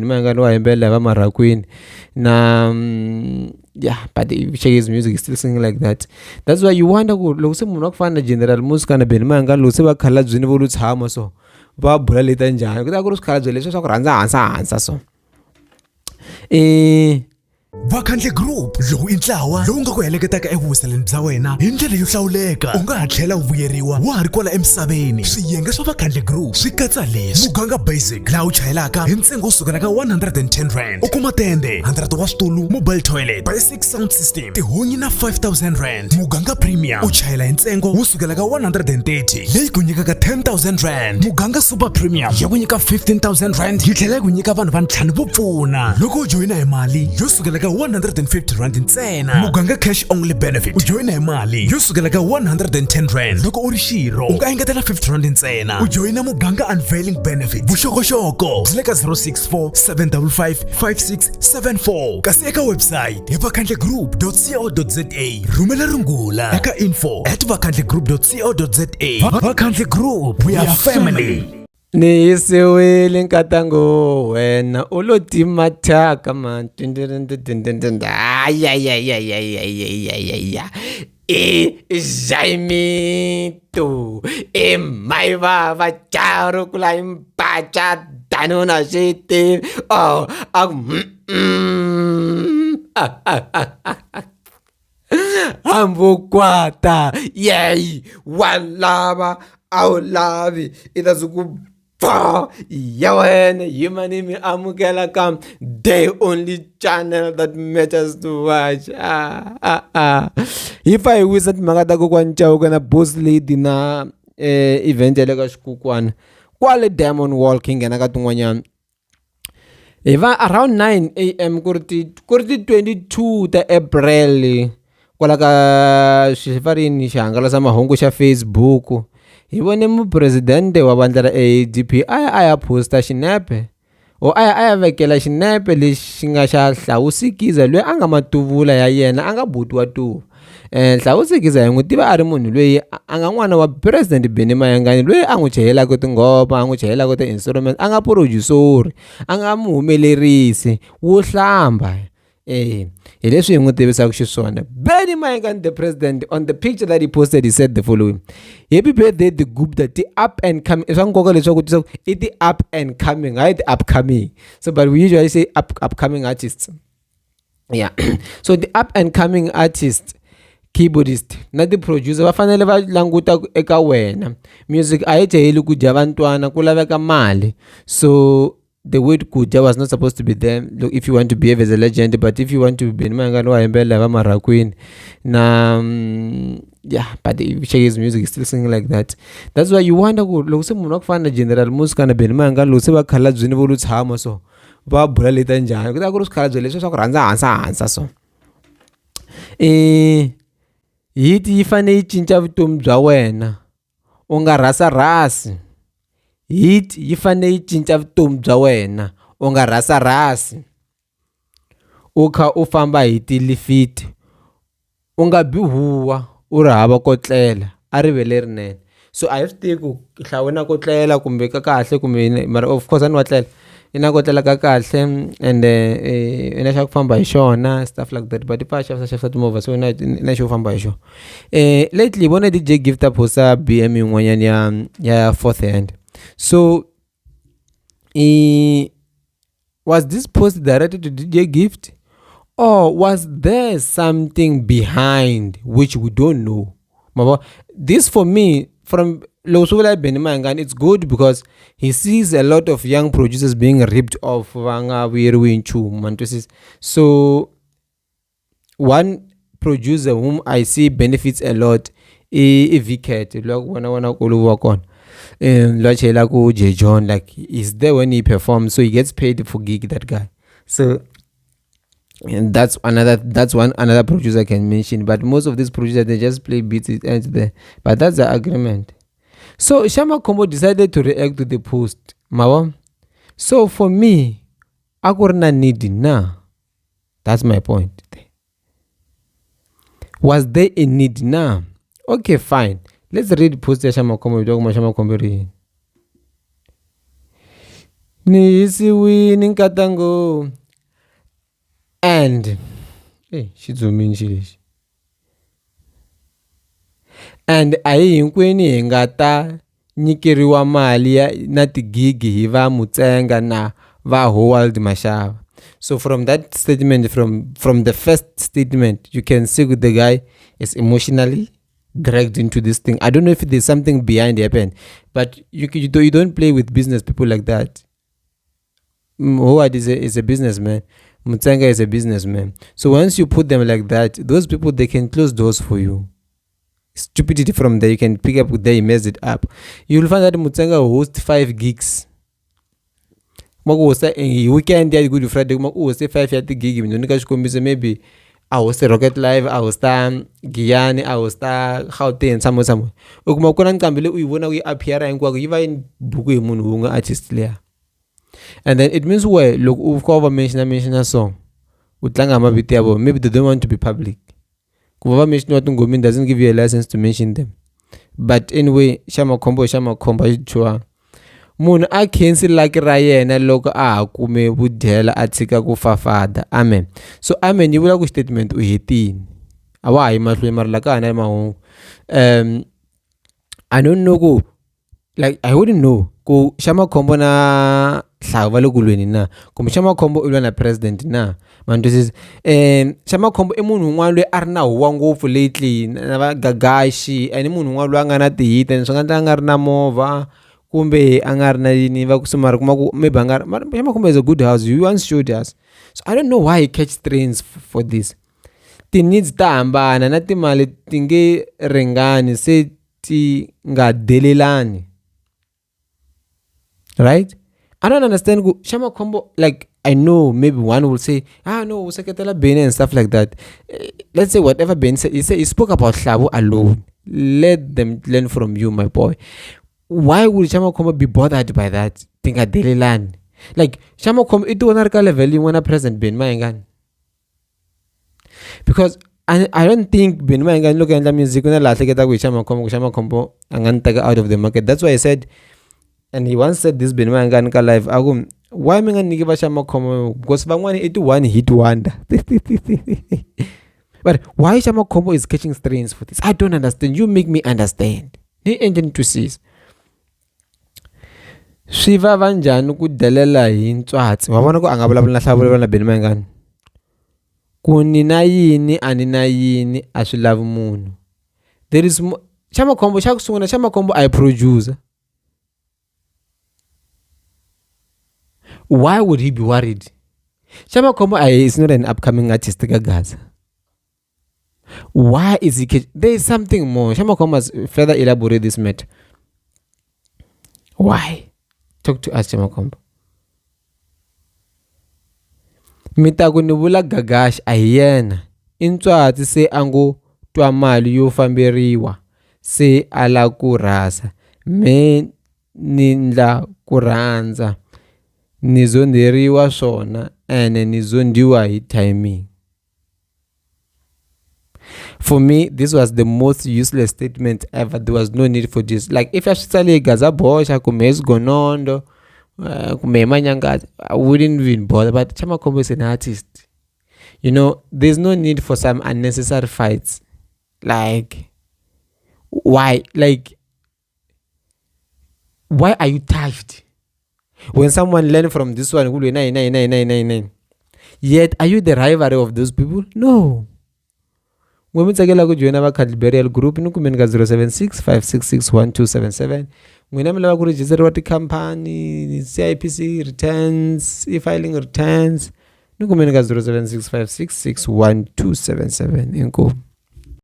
Mangani wayembela vamarakwini na yeah, but if check his music is still singing like that. That's why you wonder ku loko se munhu wa ku fana na General Muzka na Benny Mayengani loko se va khalabyini vo lo tshama so va bula leta njhani ku ta ku ri swikhalabye leswi swa ku rhandza hansa so Vakhandle Group lowu i ntlawa lowu nga ku heleketaka evuwiseleni bya wena hi ndlela yo hlawuleka. U nga ha tlhela u vuyeriwa wa ha ri kwala emisaveni. Swiyenge swa Vakhandle Group swi katsa leswi: muganga basic laha u chayelaka hi ntsengo wo sukela ka 110 rand, u kuma tende 100 wa switulu, mobile toilet, basic sound system, tihunyi na 5000 rand. Muganga premium u chayela hi ntsengo wo sukela ka 130 leyi ku nyikaka 10000 rand. Muganga super premium ya ku nyika 15000 rand yi tlhela ku nyika vanhu va ntlhanu vo pfuna loko u joyina hi mali yo sukela ka 150 rand ntsena. Muganga cash only benefit u joyina hi mali yo sukela ka 110 rand loko u ri xirho u nga engetela 50 rand ntsena. U joyina muganga unveiling benefit vuxokoxoko byi le ka 064 755 5674 kasi eka website hi vakhandlegroup.co.za. Rhumela rungula eka info@vakhandlegroup.co.za. Vakhandle Group, we are family. ni yisiwile nkatango wena u lo tima thyaka man Jaimito maivava charo kula impacha danuna shiti ambukwata yey walava awulavi itazuku ya wena yimani mi amukela kam the only channel that matters to watch. If I wizard magata ko kwanchauka na boss lady na event ya ka xikukwana kwale Diamond Walking na ka tun'wanyana eva around 9 am ku ri 22 ta April kwala ka xifarini xihangalasa mahungu xa Facebook hi vone mupresidente wa vandla ra ADP aya posta xinepe o aya vekela xinepe lexi nga xa Hlawusikiza loyi a nga matuvula ya yena a nga butiwa tuva. Hlawusikiza hi n'wi tiva a ri munhu loyi a nga n'wana wa President Benny Mayengani loyi a n'wi chayelaka tinghoma, a n'wi chayelaka ti-instrument, a nga producer, a nga muhumelerisi wo hlamba. Hi leswi hi n'wi tivisaka xiswona. Benny Mayengani the president, on the picture that he posted, he said the following: happy birthday the Gupta, the up and coming. Swa nkoka leswaku i the up and coming, hayi the upcoming. So but we usually say upcoming artists. Yeah. So the up and coming artist, keyboardist na the producer va fanele va languta eka wena. Music a yi chayeli ku dya vantwana, ku laveka mali. So the word Kuja was not supposed to be there. Look, if you want to behave as a legend, but if you want to be Mangani wayembela vamarakwini na yeah, but if check his music is still singing like that. That's why you wonder ku loko se munhu wa ku fana na General Muzka na Benny Mayengani loko se va khalabyini vo lo tshama so va bula leta njhani ku ta ku ri swikhalabye leswi swa ku rhandza hansa so hiti yi fane yi cinca vutomi bya wena u nga rasi. Hit yi fane yi cinca vutomi bya wena u nga rasi. U kha u famba hi tilifiti u nga bihuwa u ri hava ko tlela a rivele rinene. So a hi swi tivi ku hlawena ko tlela kumbe ka kahle kumbe mara of course ani wa tlela i na ko tlela ka kahle and i na xa ku famba hi xona stuff like that, but pa xavisa timovha so na xo famba hi xona. Lately vona DJ Gift a posta BM yin'wanyana ya fourth hand. So was this post directed to DJ Gift, or was there something behind which we don't know? This for me, from Losula Benny Mayengani, it's good because he sees a lot of young producers being ripped off. So one producer whom I see benefits a lot is Viket. John, like he's there when he performs, so he gets paid for gig, that guy. So and that's another producer I can mention, but most of these producers they just play beats and there, but that's the agreement. So Shama Kombo decided to react to the post, Mawa. So for me, akurna need na. That's my point. Was there a need na? Okay, fine. Let's read post ya Shama Kombo. ni yisiwini nkatango and xitsumini xi lexi and a hi hinkwenu hi nga ta nyikeriwa mali na tigigi hi va Mutsenga na va Howard Mashava. So from that statement, from the first statement, you can see the guy is emotionally dragged into this thing. I don't know if there's something behind the pen, but you don't play with business people like that. Howard is a businessman. Mutsenga is a businessman. So once you put them like that, those people, they can close doors for you. Stupidity from there, you can pick up there, you mess it up. You'll find that Mutsenga hosts 5 gigs. Weekend ya Good Friday, host 5 ya gig. Maybe I host Rocket Live, I host Guyana, I host Gauteng somewhere. Ukuma nkambile uyibona appear engwa yiva in buku yemunhu unga artist layer. And then it means where look ukova mention a song. Utlanga mabiti yabo, maybe they don't want to be public. Kuva mention what Ngomin doesn't give you a license to mention them. But anyway, Shama Kombo chua. Munhu a cancel like ra yena loko a ha kume vudela a tshika ku fafada. Amen. So amen yi vula ku statement u hetini. A wa ha yi mahlweni mara la ka hana mahungu. I don't know ku, like I wouldn't know ku Shama Kombo na Hlava le kulweni na kumbe Shama Kombo u lwa na president na manje says Shama Kombo I munhu un'wana loyi a ri na huwa ngopfu lately na va Gagashi and munhu un'wana loyi a nga na tihit and swi nga nga ri na movha kumbe a nga ri na yini va kusumara kuma ku maybe a nga ri Shama Kombo is a good house, you once showed us. So I don't know why he catch strains for this. Ti needs ta hambana na timali ti nge ringani se ti nga delelani, right? I don't understand. Shama Kombo, like, I know maybe one will say, no, Seketela Bene and stuff like that. Let's say whatever Ben said, he spoke about Hlavo alone. Let them learn from you, my boy. Why would Shama Kombo be bothered by that? Think at daily land. Like, Shama Kombo, it was not level you want a present Ben Mayangan. Because I don't think Ben Mayangan look at the music when I take it with Shama Kombo and take out of the market. That's why I said, and he once said this Ben Mayangan ka live agum why me ngani give Shama Kombo because bangwani it one hit wonder. But why Shama Kombo is catching strains for this? I don't understand. You make me understand. Ni engine to see. Shiva vanjani ku delela hi ntswatsi wa vona ku anga vulavula na Hlavo na Ben Mayangan ku ni na yini ani na yini a swi lavi munhu. There is Shama Kombo xa ku sungula Shama Kombo I producer. Why would he be worried? Shama Kombo is not an upcoming artist, Gaza. Why is he? There is something more. Shama Kombo has further elaborated this matter. Why? Talk to us, Shama Kombo. Mitaku ni vula Gagashi ayena. Intswati se ango twa mali yo famberiwa. Se ala ku rasa. Me nindla ku rhandza. Nizonderiwa swona and nizondiwa hi timing. For me, this was the most useless statement ever. There was no need for this. Like if I sali Gaza Bosha kumes gonondo kumemanyanga, I wouldn't even bother. But Shama Kombo is an artist. You know, there's no need for some unnecessary fights. Like why? Like why are you touched? When someone learn from this one, yet are you the rivalry of those people? No. When we take a look at the burial group, you can 076 566 1277. When I'm going to register what the company, CIPC returns, e-filing returns, you can 076 566 1277.